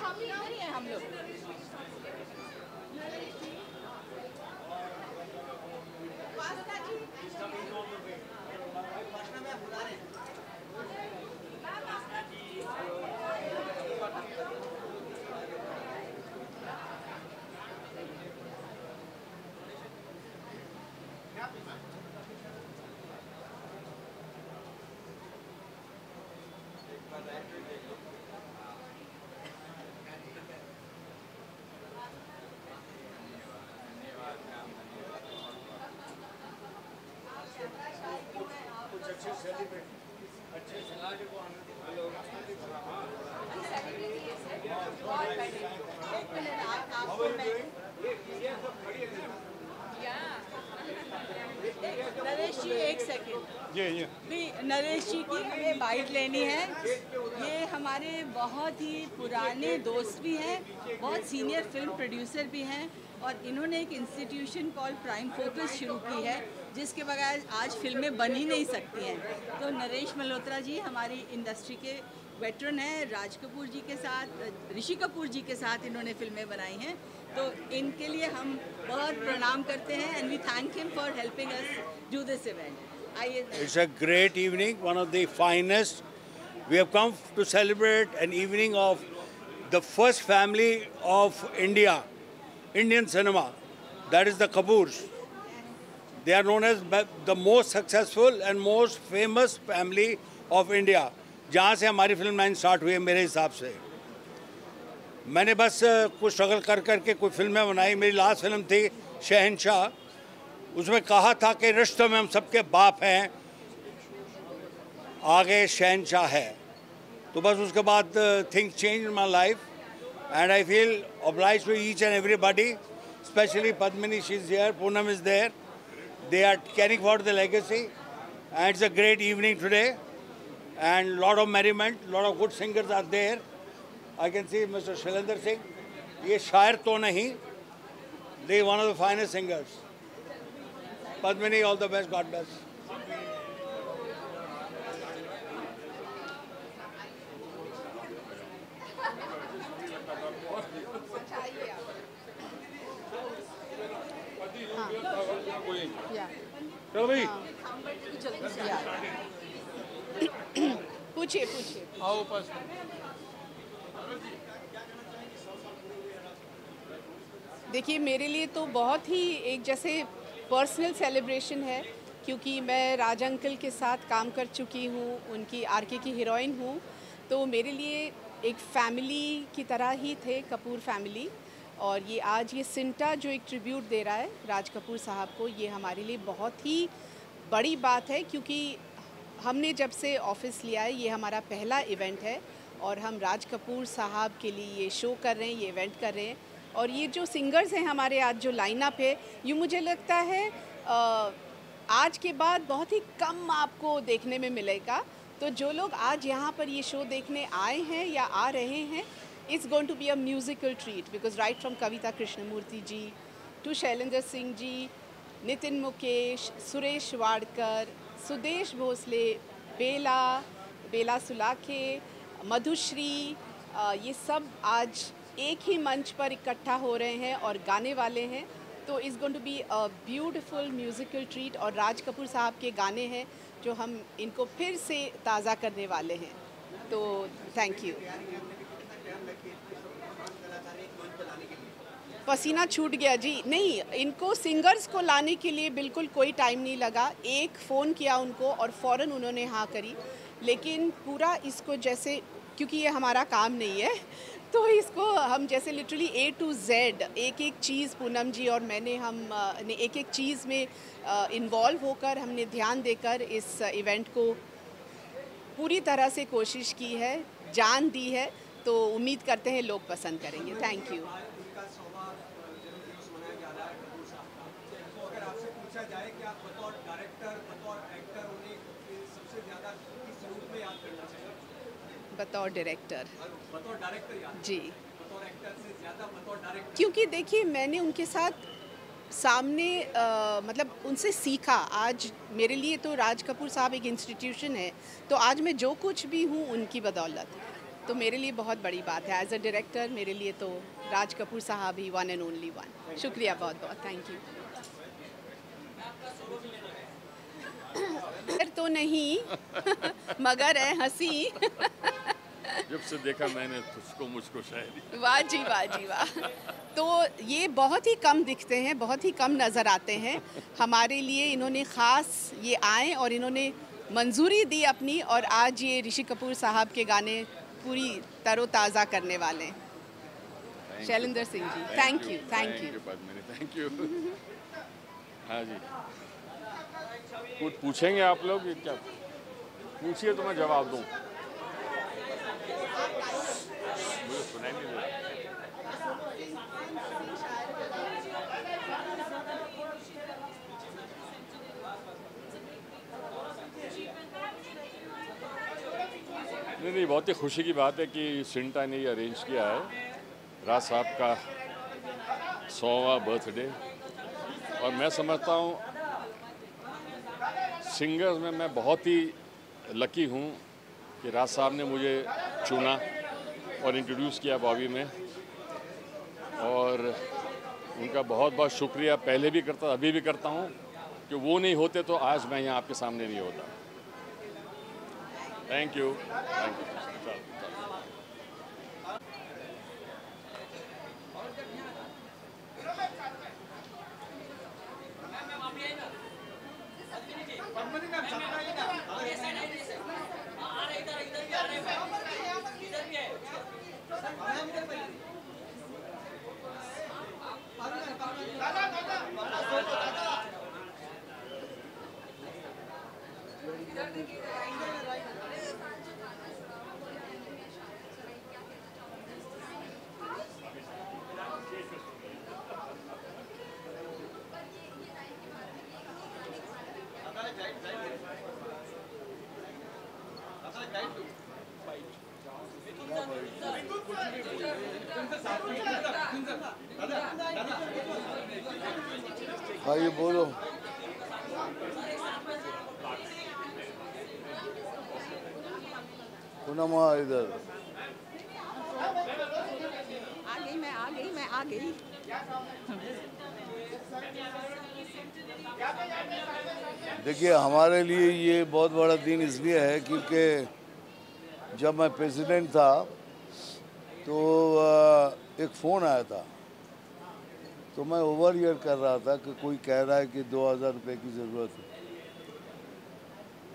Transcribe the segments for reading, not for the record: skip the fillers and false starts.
हम इधर ही हैं हम लोग। नरेश जी एक सेकेंड। भी नरेश जी की हमें बाइट लेनी है। ये हमारे बहुत ही पुराने दोस्त भी हैं, बहुत सीनियर फिल्म प्रोड्यूसर भी हैं, और इन्होंने एक इंस्टीट्यूशन कॉल प्राइम फोकस शुरू की है जिसके बगैर आज फिल्में बन ही नहीं सकती हैं। तो नरेश मल्होत्रा जी हमारी इंडस्ट्री के वेटरन हैं, राज कपूर जी के साथ, ऋषि कपूर जी के साथ इन्होंने फिल्में बनाई हैं, तो इनके लिए हम बहुत प्रणाम करते हैं and we thank him for helping us do this event. It's a great evening, one of the finest. We have come to celebrate an evening of the first family of India, Indian cinema. That is the Kapoors. They are known as the most successful and most famous family of India. जहाँ से हमारी film line start हुई है मेरे हिसाब से। मैंने बस कुछ स्ट्रगल कर करके कुछ फिल्में बनाई। मेरी लास्ट फिल्म थी शहंशाह, उसमें कहा था कि रिश्तों में हम सबके बाप हैं, आगे शहंशाह है। तो बस उसके बाद things change in my life and I feel obliged to each and everybody, especially Padmini, she's here, Poonam is there. They are carrying forward the legacy and it's a great evening today and lot of merriment, lot of good singers are there. I can see Mr. Shailendra Singh. ये शायर तो नहीं, they one of the finest singers. Padmini, all the best, God bless. चलो भाई, पूछिए पूछिए। आओ पास। देखिए, मेरे लिए तो बहुत ही एक जैसे पर्सनल सेलिब्रेशन है, क्योंकि मैं राज अंकल के साथ काम कर चुकी हूँ, उनकी आरके की हीरोइन हूँ, तो मेरे लिए एक फैमिली की तरह ही थे कपूर फैमिली। और ये आज ये सिंटा जो एक ट्रिब्यूट दे रहा है राज कपूर साहब को, ये हमारे लिए बहुत ही बड़ी बात है, क्योंकि हमने जब से ऑफिस लिया है ये हमारा पहला इवेंट है और हम राज कपूर साहब के लिए ये शो कर रहे हैं, ये इवेंट कर रहे हैं। और ये जो सिंगर्स हैं हमारे आज जो लाइनअप है, ये मुझे लगता है आज के बाद बहुत ही कम आपको देखने में मिलेगा। तो जो लोग आज यहाँ पर ये शो देखने आए हैं या आ रहे हैं, it's going to be a musical treat, because right from Kavita Krishnamurthy ji to Shailendra Singh ji, Nitin Mukesh, Suresh Wadkar, Sudesh Bhosle, Bela Sulakhe, Madhushri, ये सब आज एक ही मंच पर इकट्ठा हो रहे हैं और गाने वाले हैं। तो it's going to be a beautiful musical treat. और राज कपूर साहब के गाने हैं जो हम इनको फिर से ताज़ा करने वाले हैं। तो थैंक यू। पसीना छूट गया जी। नहीं, इनको सिंगर्स को लाने के लिए बिल्कुल कोई टाइम नहीं लगा। एक फ़ोन किया उनको और फ़ौरन उन्होंने हाँ करी। लेकिन पूरा इसको जैसे, क्योंकि ये हमारा काम नहीं है, तो इसको हम जैसे लिटरली A to Z एक एक चीज़ पूनम जी और मैंने हम एक एक चीज़ में इन्वॉल्व होकर हमने ध्यान देकर इस इवेंट को पूरी तरह से कोशिश की है, जान दी है। तो उम्मीद करते हैं लोग पसंद करेंगे। Thank you. बतौर डायरेक्टर जी, क्योंकि देखिए मैंने उनके साथ सामने मतलब उनसे सीखा। आज मेरे लिए तो राज कपूर साहब एक इंस्टीट्यूशन है, तो आज मैं जो कुछ भी हूँ उनकी बदौलत। तो मेरे लिए बहुत बड़ी बात है। एज अ डायरेक्टर मेरे लिए तो राज कपूर साहब ही वन एंड ओनली वन। शुक्रिया बहुत बहुत, थैंक यू। फिर तो नहीं मगर है हंसी। जब से देखा मैंने तुझको मुझको शायरी। वाह जी वाह जी वाह। तो ये बहुत ही कम दिखते हैं, बहुत ही कम नज़र आते हैं। हमारे लिए इन्होंने ख़ास ये आए और इन्होंने मंजूरी दी अपनी, और आज ये ऋषि कपूर साहब के गाने पूरी तरोताज़ा करने वाले हैं। Shailendra Singh ji, thank you thank you. Thank you. हाँ जी, कुछ पूछेंगे आप लोग? क्या पूछिए तो मैं जवाब दूँ। मुझे सुनाई नहीं दे रहा। नहीं, बहुत ही खुशी की बात है कि सिंटा ने ये अरेंज किया है, राज साहब का 100वां बर्थडे। और मैं समझता हूँ सिंगर्स में मैं बहुत ही लकी हूँ कि राज साहब ने मुझे चुना और इंट्रोड्यूस किया बॉबी में, और उनका बहुत बहुत शुक्रिया पहले भी करता, अभी भी करता हूँ, कि वो नहीं होते तो आज मैं यहाँ आपके सामने नहीं होता। Thank you, thank you. हाँ ये बोलो। पूनम इधर आ गई। देखिए, हमारे लिए ये बहुत बड़ा दिन इसलिए है क्योंकि जब मैं प्रेसिडेंट था तो एक फ़ोन आया था, तो मैं ओवर ईयर कर रहा था कि कोई कह रहा है कि 2000 रुपये की ज़रूरत है।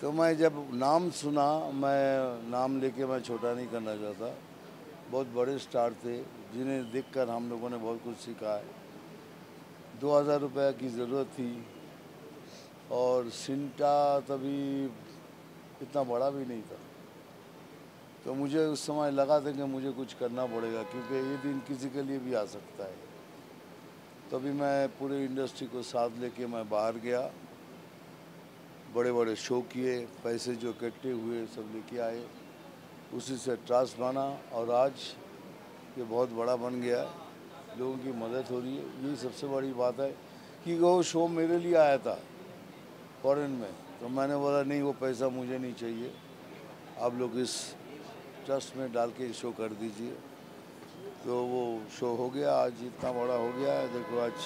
तो मैं जब नाम सुना, मैं नाम लेके मैं छोटा नहीं करना चाहता, बहुत बड़े स्टार थे जिन्हें देखकर हम लोगों ने बहुत कुछ सीखा है। 2000 रुपये की ज़रूरत थी, और सिंटा तभी इतना बड़ा भी नहीं था, तो मुझे उस समय लगा था कि मुझे कुछ करना पड़ेगा क्योंकि ये दिन किसी के लिए भी आ सकता है। तभी मैं पूरे इंडस्ट्री को साथ लेके मैं बाहर गया, बड़े बड़े शो किए, पैसे जो इकट्ठे हुए सब लेके आए, उसी से ट्रस्ट बना और आज ये बहुत बड़ा बन गया है, लोगों की मदद हो रही है। यही सबसे बड़ी बात है कि वो शो मेरे लिए आया था फॉरेन में, तो मैंने बोला नहीं, वो पैसा मुझे नहीं चाहिए, आप लोग इस ट्रस्ट में डाल के शो कर दीजिए। तो वो शो हो गया, आज इतना बड़ा हो गया है। देखो आज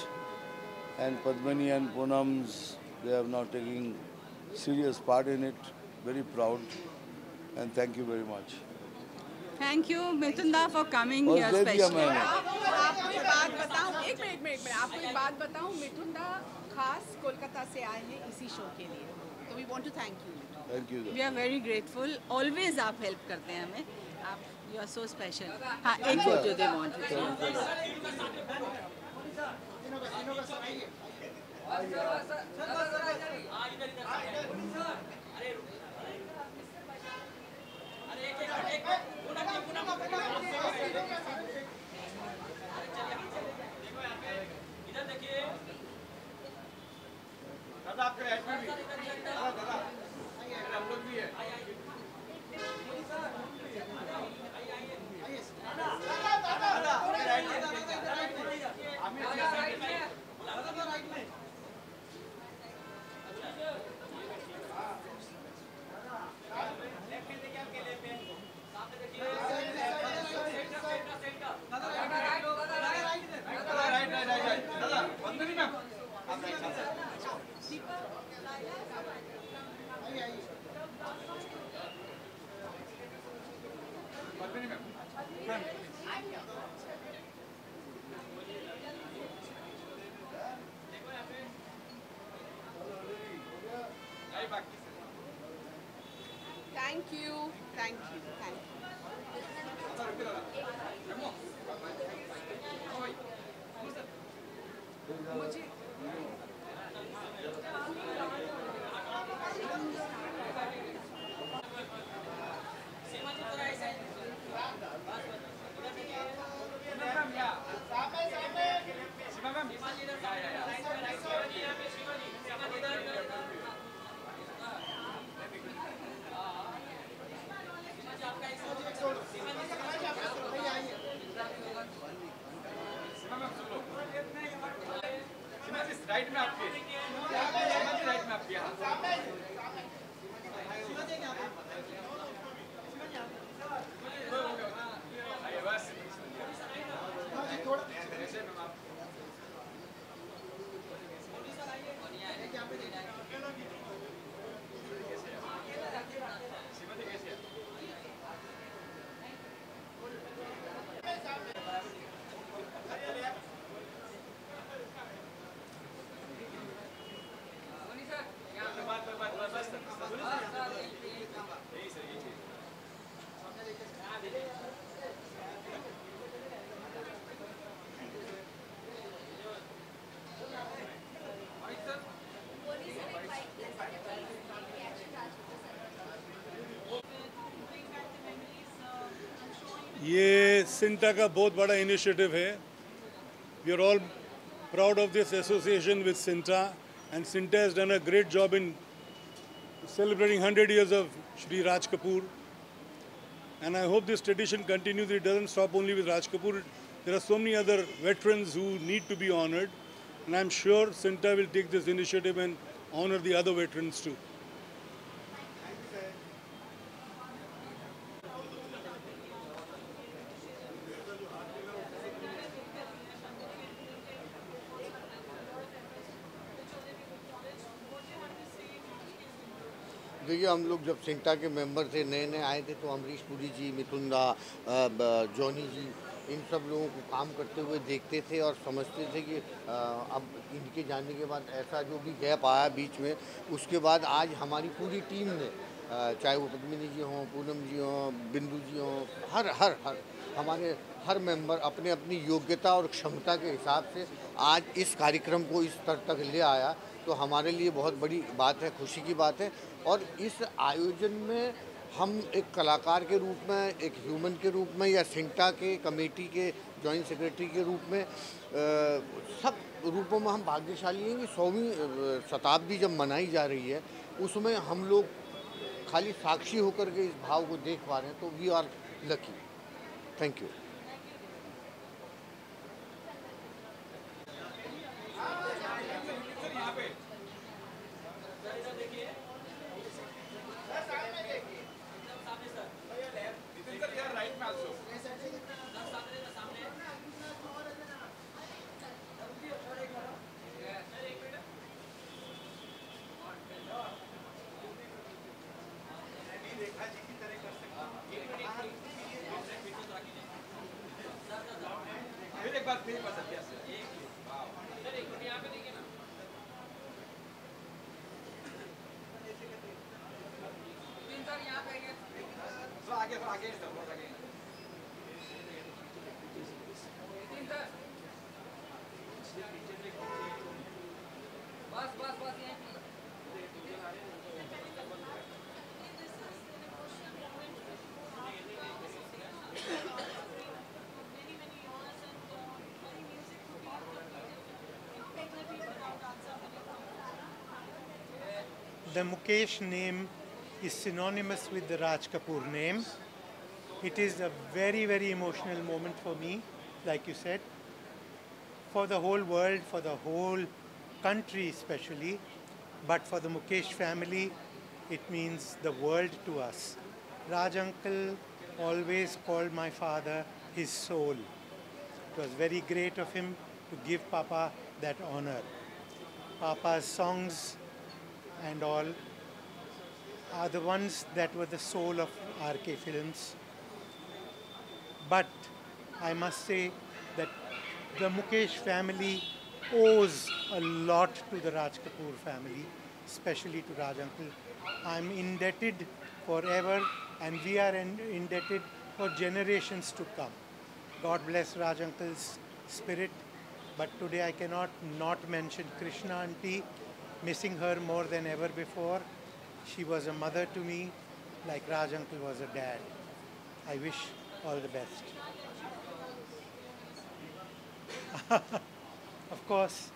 and Padmini and Poonams, they are now taking serious part in it. Very proud and thank you very much. Thank you, Mithunda, for coming और here दे दिया specially. मैंने। आपको एक बात बताऊं, एक मिनट, आपको एक बात बताऊं, मिठुंदा खास कोलकाता से आए हैं इसी शो के लिए, तो we want to thank you. Thank you. We are very grateful. Always आप help करते हैं हमें. आप you are so special. हाँ, एक photo they want you. Thank you. Thank you. मुझे राइट में आपके राइट में आपके ये सिंटा का बहुत बड़ा इनिशिएटिव है. We are all proud of this association with Sinta, and Sinta has done a great job in celebrating 100 years of Shri Raj Kapoor, and I hope this tradition continues. It doesn't stop only with Raj Kapoor. There are so many other veterans who need to be honored, and I'm sure Sinta will take this initiative and honor the other veterans too. देखिए, हम लोग जब सिंटा के member थे, नए नए आए थे, तो अमरीश पुरी जी, मिथुन दा, जॉनी जी, इन सब लोगों को काम करते हुए देखते थे और समझते थे कि अब इनके जाने के बाद ऐसा जो भी गैप आया बीच में, उसके बाद आज हमारी पूरी टीम ने, चाहे वो पद्मिनी जी हों, पूनम जी हों, बिंदु जी हों, हर हमारे हर मेंबर अपने अपनी योग्यता और क्षमता के हिसाब से आज इस कार्यक्रम को इस स्तर तक ले आया, तो हमारे लिए बहुत बड़ी बात है, खुशी की बात है। और इस आयोजन में हम एक कलाकार के रूप में, एक ह्यूमन के रूप में, या सिंटा के कमेटी के जॉइंट सेक्रेटरी के रूप में, सब रूपों में हम भाग्यशाली हैं कि 100वीं शताब्दी जब मनाई जा रही है, उसमें हम लोग खाली साक्षी होकर के इस भाव को देख पा रहे हैं, तो we are lucky. Thank you. The Mukesh name is synonymous with the Raj Kapoor name. It is a very, very emotional moment for me, like you said, for the whole world, for the whole country especially, but for the Mukesh family, it means the world to us. Raj uncle always called my father his soul. It was very great of him to give Papa that honor. Papa's songs and all are the ones that were the soul of RK Films. But I must say that the Mukesh family owes a lot to the Raj Kapoor family, especially to Raj uncle. I'm indebted forever and we are indebted for generations to come. God bless Raj Uncle's spirit, but today I cannot not mention Krishna auntie, missing her more than ever before. She was a mother to me, like Raj Uncle was a dad. I wish all the best. Of course,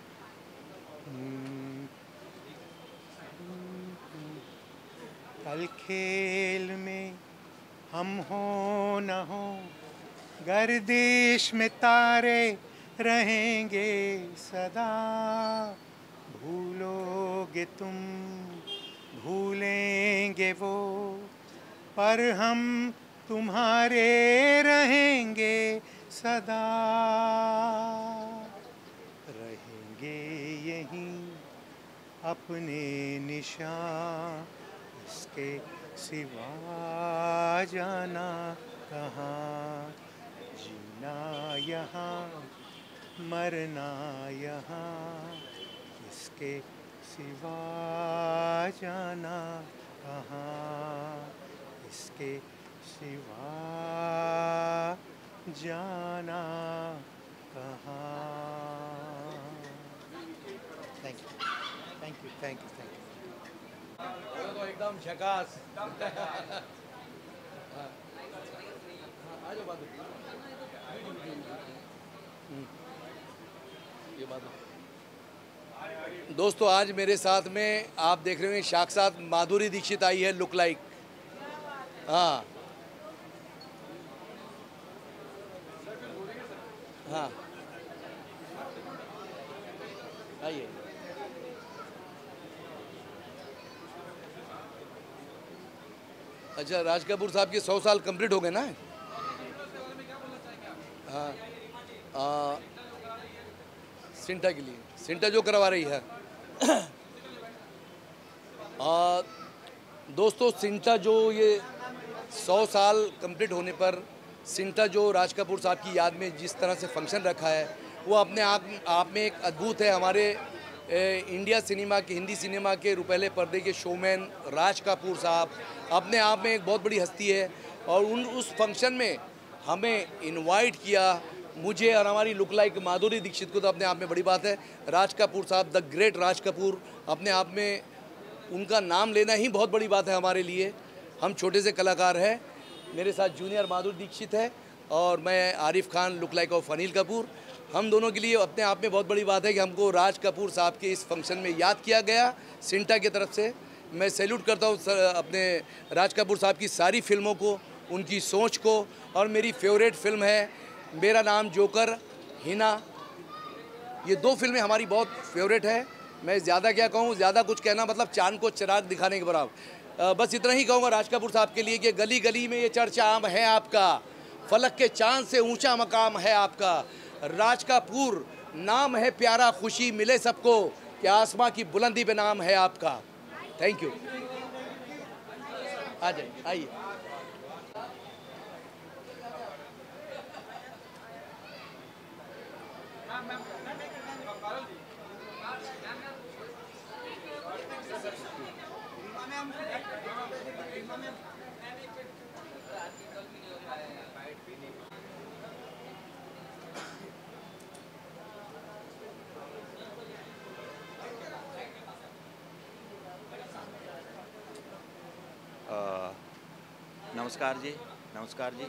कल खेल में हम हो न हो, गर्दिश में तारे रहेंगे सदा, भूलोगे तुम भूलेंगे वो, पर हम तुम्हारे रहेंगे सदा, रहेंगे यहीं अपने निशान, इसके सिवा जाना कहाँ, जीना यहाँ मरना यहाँ, इसके सिवा जाना कहाँ, इसके सिवा जाना कहाँ. Thank you. Thank you. Thank you. Thank you. तो एकदम झकास. दोस्तों आज मेरे साथ में आप देख रहे हैं साक्षात माधुरी दीक्षित आई है, लुक लाइक. हाँ हाँ आइए. अच्छा, राज कपूर साहब के 100 साल कंप्लीट हो गए ना. हाँ सिंटा के लिए, सिंटा जो करवा रही है. दोस्तों सिंटा जो ये 100 साल कंप्लीट होने पर सिंटा जो राज कपूर साहब की याद में जिस तरह से फंक्शन रखा है वो अपने आप में एक अद्भुत है. हमारे इंडिया सिनेमा के, हिंदी सिनेमा के रुपहले पर्दे के शोमैन राज कपूर साहब अपने आप में एक बहुत बड़ी हस्ती है और उस फंक्शन में हमें इनवाइट किया, मुझे और हमारी लुक लाइक माधुरी दीक्षित को, तो अपने आप में बड़ी बात है. राज कपूर साहब, द ग्रेट राज कपूर, अपने आप में उनका नाम लेना ही बहुत बड़ी बात है हमारे लिए. हम छोटे से कलाकार हैं. मेरे साथ जूनियर माधुरी दीक्षित है और मैं Arif Khan, look like of Anil Kapoor. हम दोनों के लिए अपने आप में बहुत बड़ी बात है कि हमको राज कपूर साहब के इस फंक्शन में याद किया गया सिंटा की तरफ से. मैं सैल्यूट करता हूँ अपने राज कपूर साहब की सारी फिल्मों को, उनकी सोच को. और मेरी फेवरेट फिल्म है मेरा नाम जोकर, हिना. ये 2 फिल्में हमारी बहुत फेवरेट है. मैं ज़्यादा क्या कहूँ, ज़्यादा कुछ कहना मतलब चांद को चिराग दिखाने के बराबर. बस इतना ही कहूँगा राज कपूर साहब के लिए कि गली गली में ये चर्चा आम है आपका, फलक के चांद से ऊंचा मकाम है आपका. राज कपूर नाम है प्यारा, खुशी मिले सबको, कि आसमां की बुलंदी पे नाम है आपका. Thank you. आ जाइए, आइए. नमस्कार जी, नमस्कार जी.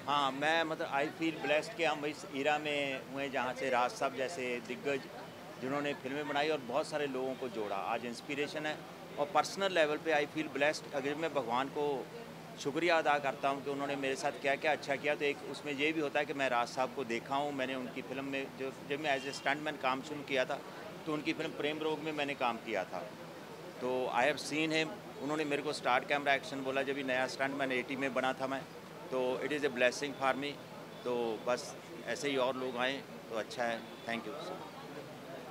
हाँ, मैं मतलब आई फील ब्लेस्ड कि हम इस एरा में हुए जहाँ से राज साहब जैसे दिग्गज जिन्होंने फिल्में बनाई और बहुत सारे लोगों को जोड़ा, आज इंस्पिरेशन है. और पर्सनल लेवल पे आई फील ब्लेस्ड. अगर मैं भगवान को शुक्रिया अदा करता हूँ कि उन्होंने मेरे साथ क्या क्या अच्छा किया. तो एक उसमें ये भी होता है कि मैं राज साहब को देखा हूँ. मैंने उनकी फिल्म में जब मैं एज ए स्टंटमैन काम शुरू किया था तो उनकी फिल्म प्रेम रोग में मैंने काम किया था. तो आई हैव सीन हिम. उन्होंने मेरे को स्टार्ट कैमरा एक्शन बोला जब भी नया स्टंट मैंने 80 में बना था मैं. तो it is a blessing for me. तो बस ऐसे ही और लोग आएँ तो अच्छा है. Thank you sir.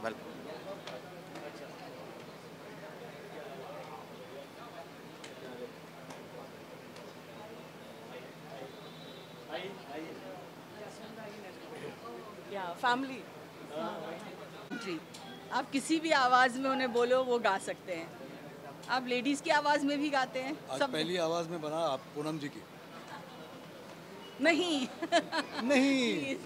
वेलकम. या फैमिली जी, आप किसी भी आवाज़ में उन्हें बोलो वो गा सकते हैं. आप लेडीज की आवाज में भी गाते हैं? आज सब पहली आवाज़ में बना आप पूनम जी की। नहीं नहीं।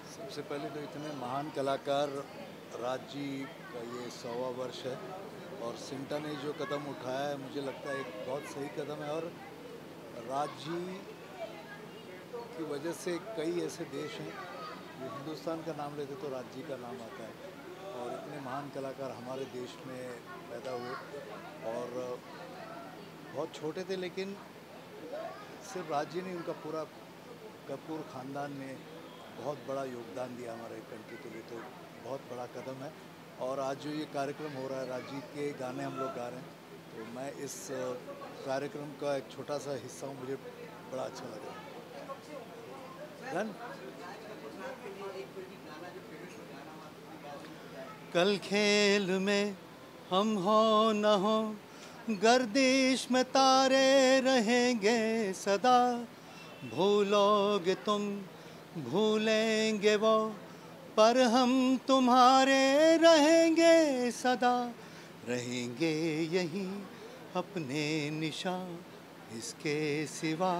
सबसे पहले तो इतने महान कलाकार राज जी का ये 100वां वर्ष है और सिंटा ने जो कदम उठाया है मुझे लगता है एक बहुत सही कदम है। और राज जी की वजह से कई ऐसे देश हैं जो हिंदुस्तान का नाम लेते तो राज जी का नाम आता है और इतने महान कलाकार हमारे देश में पैदा हुए और बहुत छोटे थे लेकिन सिर्फ राज जी नहीं उनका पूरा कपूर ख़ानदान ने बहुत बड़ा योगदान दिया हमारे कंट्री के लिए, तो बहुत बड़ा कदम है। और आज जो ये कार्यक्रम हो रहा है राजजीत के गाने हम लोग गा रहे हैं तो मैं इस कार्यक्रम का एक छोटा सा हिस्सा हूँ, मुझे बड़ा अच्छा लग रहा है। डन। कल खेल में हम हो न हो गर्दिश में तारे रहेंगे सदा, भूलोगे तुम भूलेंगे वो पर हम तुम्हारे रहेंगे सदा, रहेंगे यहीं अपने निशान इसके सिवा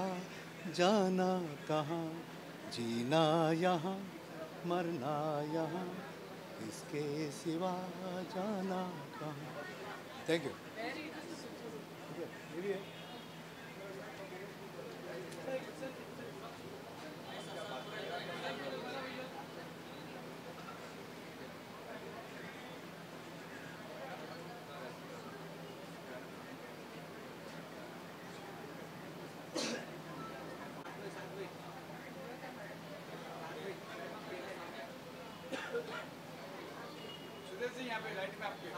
जाना कहाँ, जीना यहाँ मरना यहाँ इसके सिवा जाना कहाँ। Thank you. यहाँ पे लाइट में आपके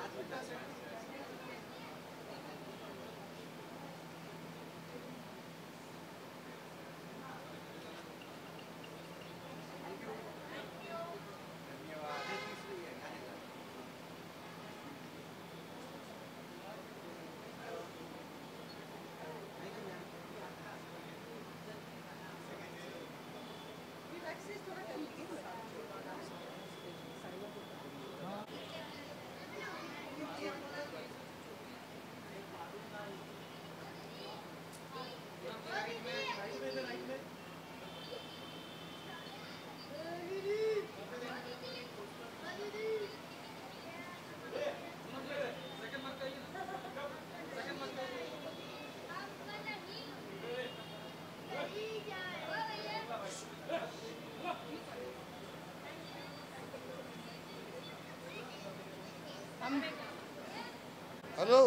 हेलो,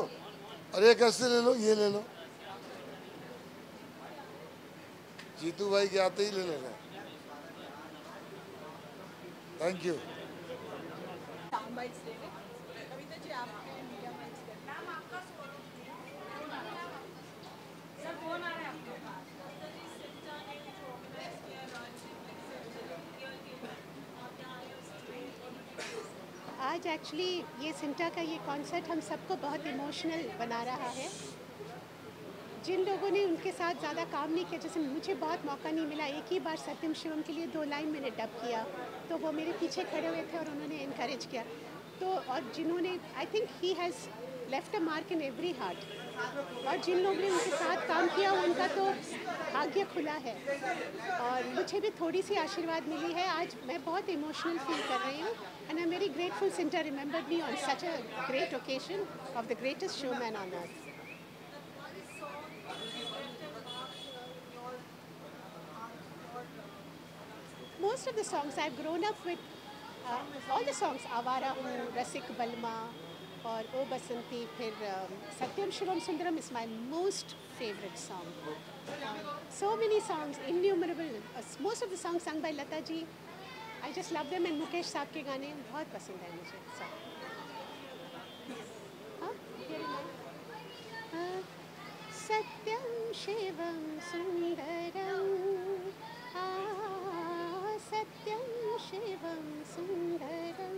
अरे कैसे ले लो, ये ले लो, जीतू भाई के आते ही ले लेना। Thank you. आज एक्चुअली ये सिंटा का ये कॉन्सर्ट हम सबको बहुत इमोशनल बना रहा है। जिन लोगों ने उनके साथ ज़्यादा काम नहीं किया, जैसे मुझे बहुत मौका नहीं मिला, एक ही बार सत्यम शिवम के लिए 2 लाइन मैंने डब किया, तो वो मेरे पीछे खड़े हुए थे और उन्होंने इनकरेज किया। तो और जिन्होंने I think he has left a mark in every heart, और जिन लोगों ने उनके साथ काम किया उनका तो भाग्य खुला है। और मुझे भी थोड़ी सी आशीर्वाद मिली है। आज मैं बहुत इमोशनल फील कर रही हूँ and I am very grateful CINTAA remembered me on such a great occasion of the greatest showman on earth. Most of the songs I've grown up with, all the songs, आवारा हूँ, रसिक बलमा और ओ बसंती, फिर सत्यम Shivam Sundaram is my most favorite song. So many songs, innumerable. Most of the songs sung by Lata ji, I just love them, and Mukesh साहब के गाने बहुत पसंद है मुझे। Satyam Shivam Sundaram, Satyam Shivam Sundaram.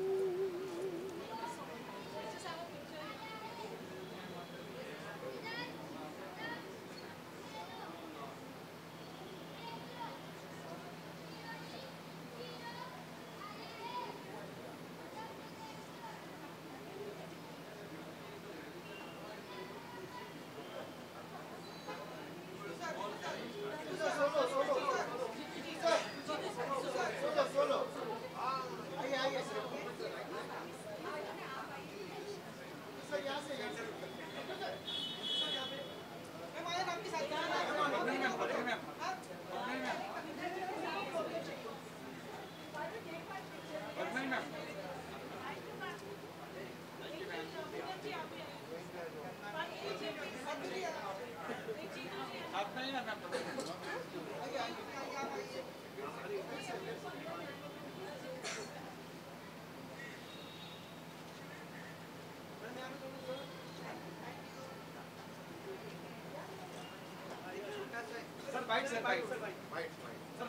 Sir byte sir byte sir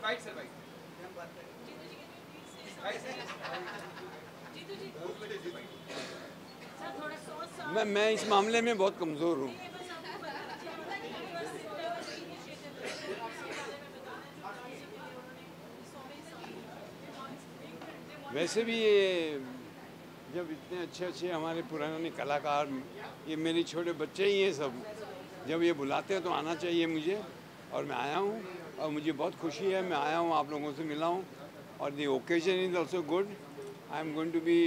byte sir byte मैं इस मामले में बहुत कमज़ोर हूँ। वैसे भी ये जब इतने अच्छे अच्छे हमारे पुराने कलाकार, ये मेरे छोटे बच्चे ही हैं सब, जब ये बुलाते हैं तो आना चाहिए मुझे, और मैं आया हूँ और मुझे बहुत खुशी है, मैं आया हूँ, आप लोगों से मिला हूँ, और the occasion is also good. I am going to be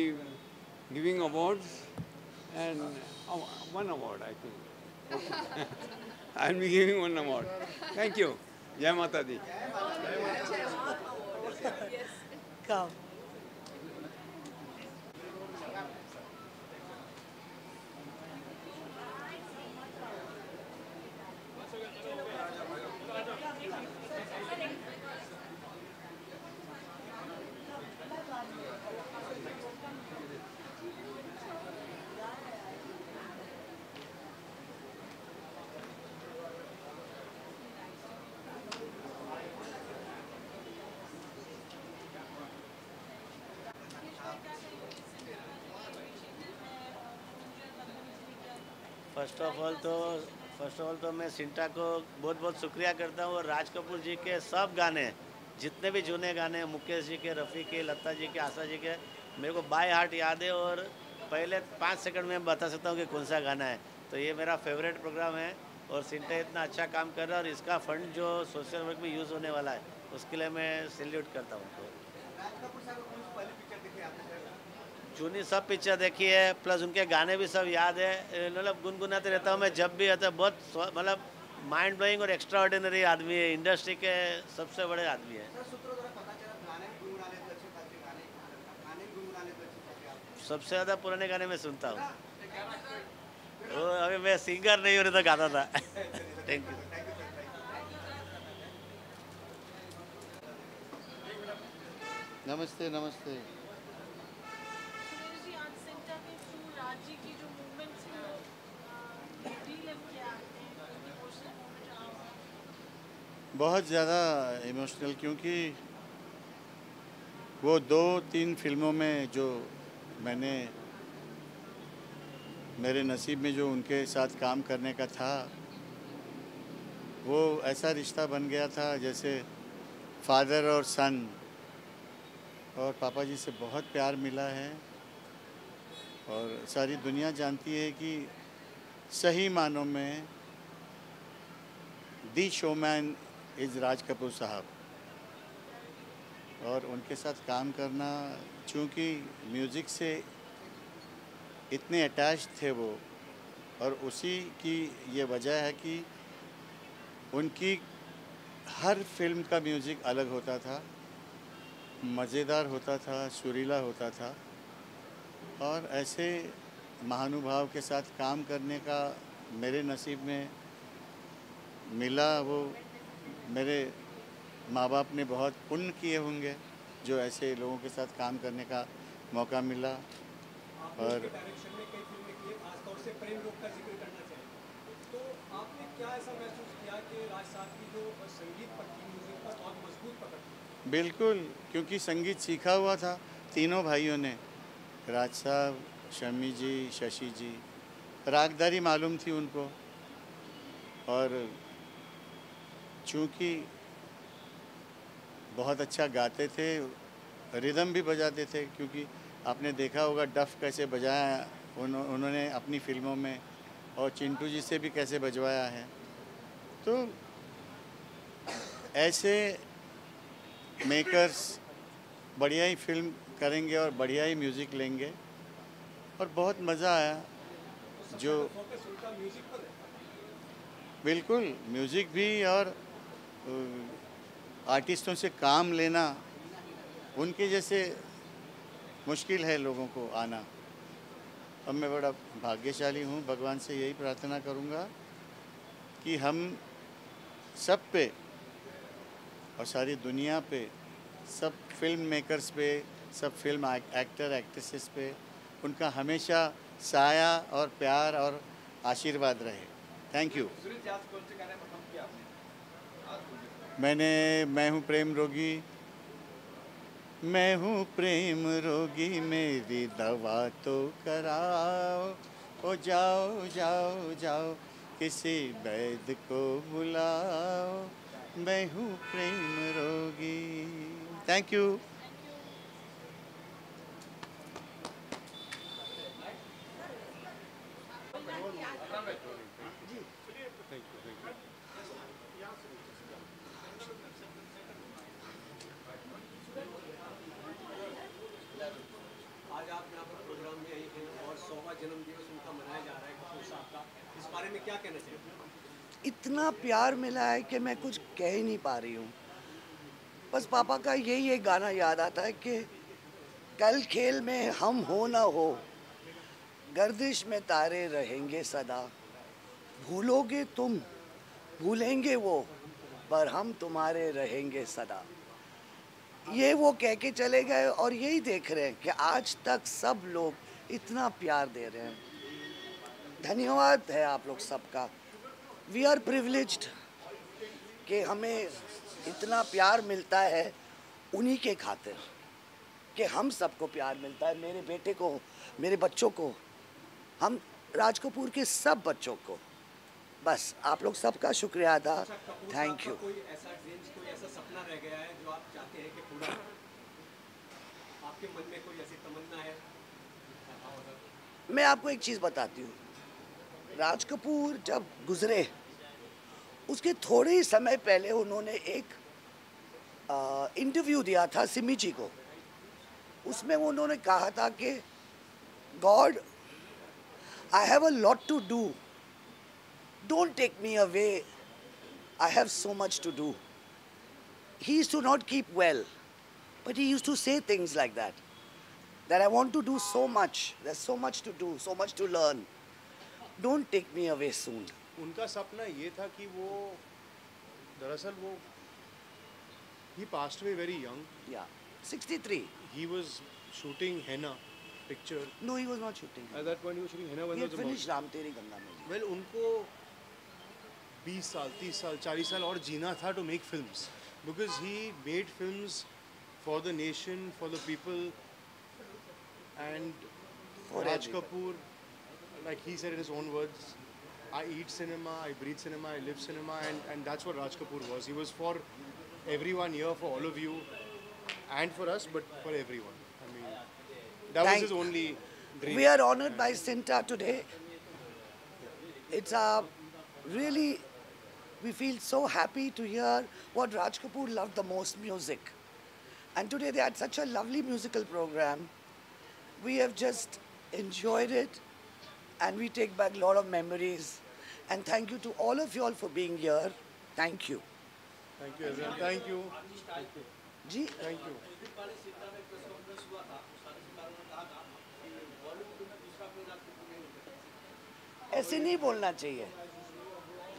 giving awards and one award, I think. Okay. I'll be giving one award. Thank you. Jai Mata Di. Come. First of all तो मैं सिंटा को बहुत बहुत शुक्रिया करता हूँ, और राज कपूर जी के सब गाने, जितने भी जूने गाने, मुकेश जी के, रफ़ी के, लता जी के, आशा जी के, मेरे को बाय हार्ट याद है, और पहले 5 सेकंड में बता सकता हूँ कि कौन सा गाना है। तो ये मेरा फेवरेट प्रोग्राम है, और सिंटा इतना अच्छा काम कर रहा है, और इसका फंड जो सोशल वर्क में यूज़ होने वाला है, उसके लिए मैं सैल्यूट करता हूँ उनको। जूनी सब पिक्चर देखी है, प्लस उनके गाने भी सब याद है, मतलब गुनगुनाते रहता हूँ मैं जब भी आता है। बहुत मतलब माइंड ब्लोइंग और एक्स्ट्रा ऑर्डिनरी आदमी है, इंडस्ट्री के सबसे बड़े आदमी है। सबसे ज़्यादा पुराने गाने में सुनता हूँ। वो अभी मैं सिंगर नहीं हो रही तो गाता था। Thank you. नमस्ते नमस्ते। बहुत ज़्यादा इमोशनल, क्योंकि वो 2-3 फिल्मों में जो मैंने, मेरे नसीब में जो उनके साथ काम करने का था, वो ऐसा रिश्ता बन गया था जैसे फादर और सन, और पापा जी से बहुत प्यार मिला है, और सारी दुनिया जानती है कि सही मानों में दी शोमैन इज़ राज कपूर साहब। और उनके साथ काम करना, चूँकि म्यूज़िक से इतने अटैच थे वो, और उसी की ये वजह है कि उनकी हर फिल्म का म्यूज़िक अलग होता था, मज़ेदार होता था, सुरीला होता था, और ऐसे महानुभाव के साथ काम करने का मेरे नसीब में मिला। वो मेरे माँ बाप ने बहुत पुण्य किए होंगे जो ऐसे लोगों के साथ काम करने का मौका मिला। और बिल्कुल, क्योंकि संगीत सीखा हुआ था तीनों भाइयों ने, राज साहब, शम्मी जी, शशि जी, रागदारी मालूम थी उनको, और चूँकि बहुत अच्छा गाते थे, रिदम भी बजाते थे, क्योंकि आपने देखा होगा डफ कैसे बजाया उन्होंने अपनी फिल्मों में, और चिंटू जी से भी कैसे बजवाया है। तो ऐसे मेकर्स बढ़िया ही फिल्म करेंगे और बढ़िया ही म्यूज़िक लेंगे, और बहुत मज़ा आया। जो बिल्कुल म्यूज़िक भी, और आर्टिस्टों से काम लेना, उनके जैसे मुश्किल है लोगों को आना। अब मैं बड़ा भाग्यशाली हूँ, भगवान से यही प्रार्थना करूँगा कि हम सब पे और सारी दुनिया पे, सब फिल्म मेकर्स पे, सब फिल्म एक्टर एक्ट्रेसेस पे उनका हमेशा साया और प्यार और आशीर्वाद रहे। Thank you. मैं हूँ प्रेम रोगी, मैं हूँ प्रेम रोगी, मेरी दवा तो कराओ, ओ जाओ जाओ जाओ किसी वैद्य को बुलाओ, मैं हूँ प्रेम रोगी। Thank you. आज आप यहाँ पर प्रोग्राम में आई हैं और 100वां जन्मदिवस उनका मनाया जा रहा है कपूर साहब का, इस बारे में क्या कहना चाहिए? इतना प्यार मिला है कि मैं कुछ कह ही नहीं पा रही हूँ। बस पापा का यही एक गाना याद आता है कि कल खेल में हम हो ना हो, गर्दिश में तारे रहेंगे सदा, भूलोगे तुम भूलेंगे वो, पर हम तुम्हारे रहेंगे सदा। ये वो कह के चले गए और यही देख रहे हैं कि आज तक सब लोग इतना प्यार दे रहे हैं। धन्यवाद है आप लोग सबका। वी आर प्रिविलेज्ड कि हमें इतना प्यार मिलता है उन्हीं के खातिर, कि हम सबको प्यार मिलता है, मेरे बेटे को, मेरे बच्चों को, हम राज कपूर के सब बच्चों को। बस आप लोग सबका शुक्रिया अदा। Thank you. कोई ऐसा सपना रह गया है जो आप चाहते हैं कि पूरा हो? आपके मन में कोई ऐसी तमन्ना है? मैं आपको एक चीज़ बताती हूँ। राज कपूर जब गुजरे उसके थोड़े ही समय पहले उन्होंने एक इंटरव्यू दिया था सिमी जी को। उसमें उन्होंने कहा था कि God, I have a lot to do, don't take me away, I have so much to do. He used to not keep well, but he used to say things like that, that I want to do so much, there's so much to do, so much to learn, don't take me away soon. उनका सपना ये था कि वो दरअसल वो he passed away very young. Yeah, 63. He was shooting henna picture. No, he was not shooting. At that point he was shooting henna when He there had was a finished Ram Teri Ganga Mein. Well, उनको 20 साल, 30 साल, 40 साल और जीना था to make films, because he made films for the nation, for the people, and For Raj everyone. Kapoor, like he said in his own words, I eat cinema, I breathe cinema, I live cinema, and that's what Raj Kapoor was. He was for everyone here, for all of you, and for us, but for everyone. I mean, that was his only dream. We are honored by Cinta today. It's really, we feel so happy to hear what Raj Kapoor loved the most, music. And today they had such a lovely musical program. We have just enjoyed it and we take back a lot of memories. And thank you to all of you all for being here. Thank you. Thank you everyone. Thank you. Thank you. Ji Thank you. ऐसे नहीं बोलना चाहिए,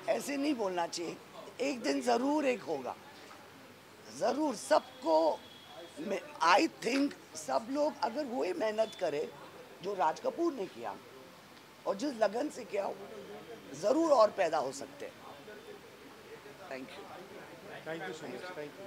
ऐसे नहीं बोलना चाहिए। एक दिन ज़रूर एक होगा, ज़रूर सबको। आई थिंक सब लोग अगर वही मेहनत करे जो राज कपूर ने किया और जिस लगन से किया, ज़रूर और पैदा हो सकते हैं। Thank you. Thank you so much. Thank you.